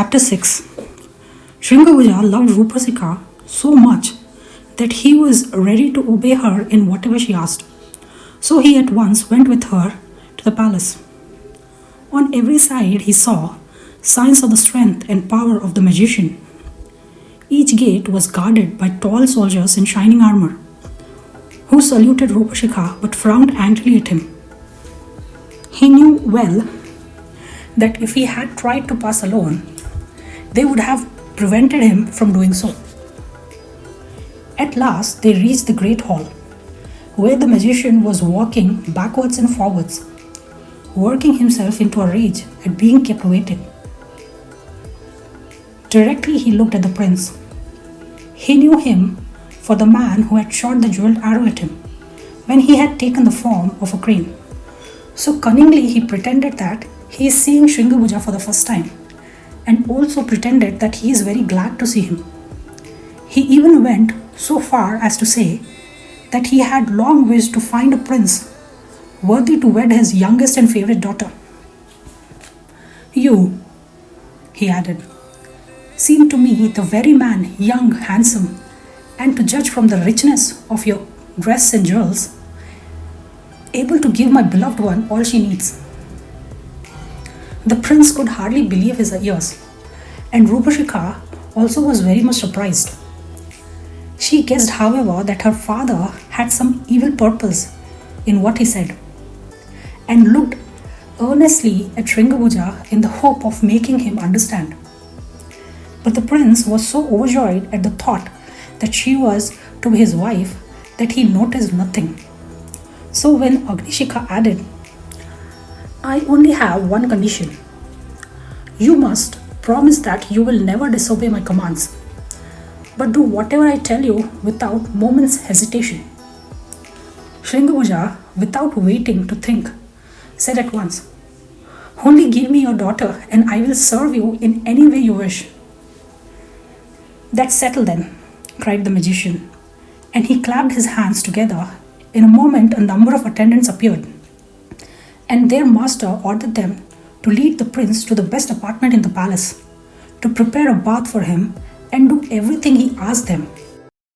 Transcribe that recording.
Chapter 6. Sringa-Bhuja loved Rupa-Sikha so much that he was ready to obey her in whatever she asked. So he at once went with her to the palace. On every side he saw signs of the strength and power of the magician. Each gate was guarded by tall soldiers in shining armour, who saluted Rupa-Sikha but frowned angrily at him. He knew well that if he had tried to pass alone, they would have prevented him from doing so. At last, they reached the great hall, where the magician was walking backwards and forwards, working himself into a rage at being kept waiting. Directly he looked at the prince. He knew him for the man who had shot the jeweled arrow at him when he had taken the form of a crane. So cunningly he pretended that he is seeing Sringa-Bhuja for the first time, and also pretended that he is very glad to see him. He even went so far as to say that he had long wished to find a prince worthy to wed his youngest and favorite daughter. You, he added, seem to me the very man, young, handsome, and to judge from the richness of your dress and jewels, able to give my beloved one all she needs. The prince could hardly believe his ears, and Rupa-Sikha also was very much surprised. She guessed, however, that her father had some evil purpose in what he said, and looked earnestly at Sringa-Bhuja in the hope of making him understand. But the prince was so overjoyed at the thought that she was to be his wife that he noticed nothing. So when Agni-Shikha added, I only have one condition. You must promise that you will never disobey my commands, but do whatever I tell you without moment's hesitation. Sringa-Bhuja, without waiting to think, said at once, only give me your daughter and I will serve you in any way you wish. That's settled then, cried the magician, and he clapped his hands together. In a moment a number of attendants appeared, and their master ordered them to lead the prince to the best apartment in the palace, to prepare a bath for him and do everything he asked them.